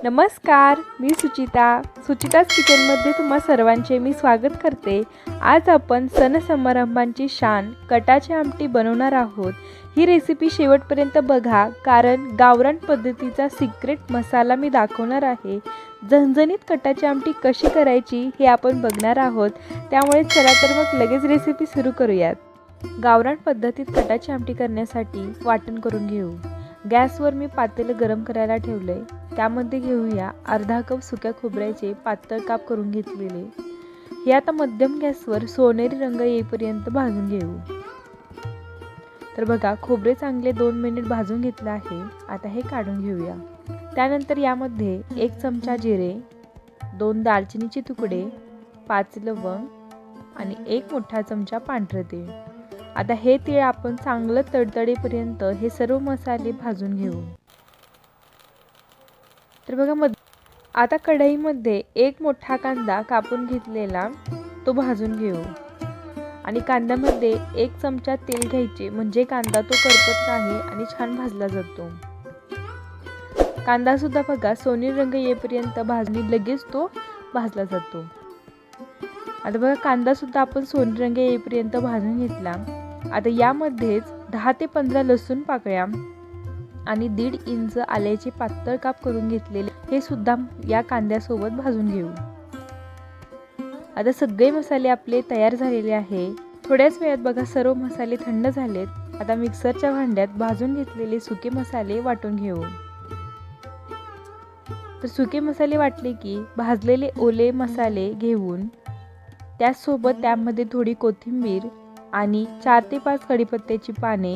नमस्कार, मी सुचिताच किचनमध्ये तुम्हा सर्वांचे मी स्वागत करते। आज आपण सण समारंभांची शान कटाची आमटी बनवणार आहोत। ही रेसिपी शेवटपर्यंत बघा, कारण गावरान पद्धतीचा सिक्रेट मसाला मी दाखवणार आहे। झणझणीत कटाची आमटी कशी करायची हे आपण बघणार आहोत, त्यामुळे चला तर मग लगेच रेसिपी सुरू करूयात। गावरान पद्धतीत कटाची आमटी करण्यासाठी वाटण करून घेऊ। गॅसवर मी पातेलं गरम करायला ठेवले। त्यामध्ये घेऊया अर्धा कप सुक्या खोबऱ्याचे पातळ काप करून घेतलेले। हे आता मध्यम गॅसवर सोनेरी रंग येईपर्यंत भाजून घेऊ। तर बघा, खोबरे चांगले 2 मिनिट भाजून घेतले आहे। आता हे काढून घेऊया। त्यानंतर यामध्ये 1 चमचा जिरे, 2 दालचिनीचे तुकडे, 5 लवंग आणि 1 मोठा चमचा पांढरे तीळ। आता हे तीळ आपण चांगलं तडतडेपर्यंत हे सर्व मसाले भाजून घेऊ। तर बघा, आता कढईमध्ये 1 मोठा कांदा कापून घेतलेला तो भाजून घेऊ आणि कांद्यामध्ये 1 चमचा तेल घ्यायचे, म्हणजे कांदा तो करपत नाही आणि छान भाजला जातो। कांदा सुद्धा बघा सोनेरी रंग येईपर्यंत भाजणी लगेच तो भाजला जातो। आता बघा, कांदा सुद्धा आपण सोनेरी रंग येईपर्यंत भाजून घेतला। आता यामध्येच 10 ते 15 लसूण पाकळ्या आणि 1.5 इंच आल्याचे पातळ काप करून घेतलेले हे सुद्धा या कांद्यासोबत भाजून घेऊ। आता सगळे मसाले आपले तयार झालेले आहे। थोड्याच वेळात बघा सर्व मसाले थंड झालेत। आता मिक्सरच्या भांड्यात भाजून घेतलेले सुके मसाले वाटून घेऊ। तर सुके मसाले वाटले की भाजलेले ओले मसाले घेऊन त्यासोबत त्यामध्ये थोडी कोथिंबीर आणि 4 ते 5 कढीपत्त्याची पाने,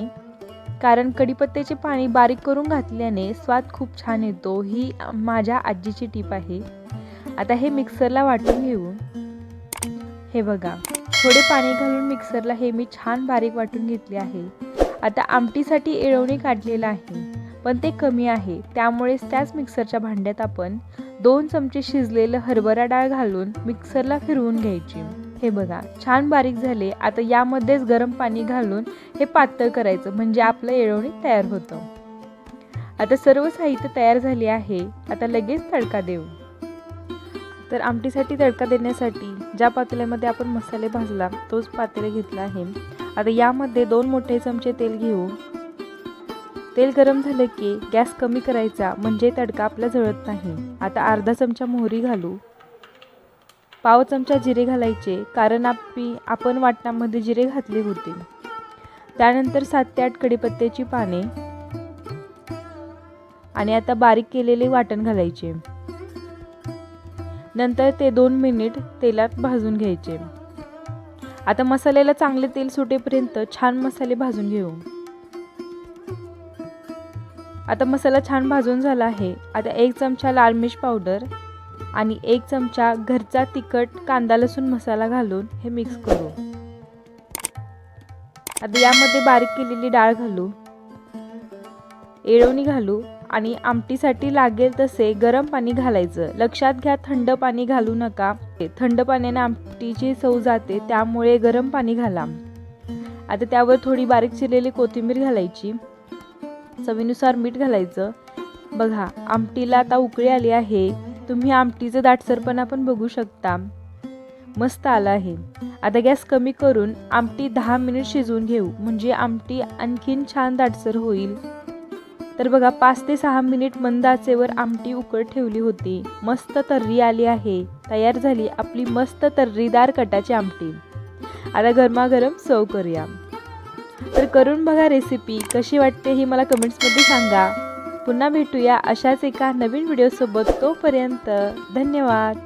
कारण कढीपत्त्याची पाने बारीक करून घातल्याने स्वाद खूप छान येतो। ही माझ्या आजीची टीप आहे। आता हे मिक्सरला वाटून घेऊ। हे बघा, थोडे पाणी घालून मिक्सरला हे मी छान बारीक वाटून घेतले आहे। आता आमटीसाठी येळवणी काढलेला आहे, पण ते कमी आहे, त्यामुळे त्याच मिक्सरच्या भांड्यात आपण 2 चमचे शिजलेलं हरभरा डाळ घालून मिक्सरला फिरवून घ्यायची। हे बघा, छान बारीक झाले। आता यामध्येच गरम पाणी घालून हे पातळ करायचं, म्हणजे आपलं येळवणी तयार होतं। आता सर्व साहित्य तयार झाले आहे। आता लगेच तडका देऊ। तर आमटीसाठी तडका देण्यासाठी ज्या पातेल्यामध्ये आपण मसाले भाजला तोच पातेला घेतला आहे। आता यामध्ये 2 मोठे चमचे तेल घेऊ। तेल गरम झाले की गॅस कमी करायचा, म्हणजे तडका आपला जळत नाही। आता अर्धा चमचा मोहरी घालू। पाव चमचा जिरे घालायचे, कारण आपण वाटणामध्ये जिरे घातले होते। त्यानंतर 7 ते 8 कढीपत्त्याची पाने आणि आता बारीक केलेले वाटण घालायचे। नंतर ते 2 मिनिट तेलात भाजून घ्यायचे। आता मसाल्याला चांगले तेल सुटेपर्यंत छान मसाले भाजून घेऊ। आता मसाला छान भाजून झाला आहे। आता 1 चमचा लाल मिर्च पावडर आणि 1 चमचा घरचा तिखट कांदा लसूण मसाला घालून हे मिक्स करू। आता यामध्ये बारीक केलेली डाळ घालू, येळवणी घालू आणि आमटीसाठी लागेल तसे गरम पाणी घालायचं। लक्षात घ्या, थंड पाणी घालू नका, थंड पाण्याने आमटीची चव जाते, त्यामुळे गरम पाणी घाला। आता त्यावर थोडी बारीक चिरलेली कोथिंबीर घालायची, चवीनुसार मीठ घालायचं। बघा, आमटीला आता उकळी आली आहे। तुम्ही आमटीचं दाटसरपणा पण बघू शकता, मस्त आला आहे। आता गॅस कमी करून आमटी 10 मिनिट शिजवून घेऊ, म्हणजे आमटी आणखीन छान दाटसर होईल। तर बघा, 5 ते 6 मिनिट मंद आचेवर आमटी उकळत ठेवली होती। मस्त तर्री आली आहे। तयार झाली आपली मस्त तर्रीदार कटाची आमटी। आता गरमागरम सर्व करूया। तर करून बघा रेसिपी, कशी वाटते ही मला कमेंट्समध्ये सांगा। पुन्हा भेटूया अशाच एका नवीन व्हिडिओसोबत। तोपर्यंत धन्यवाद।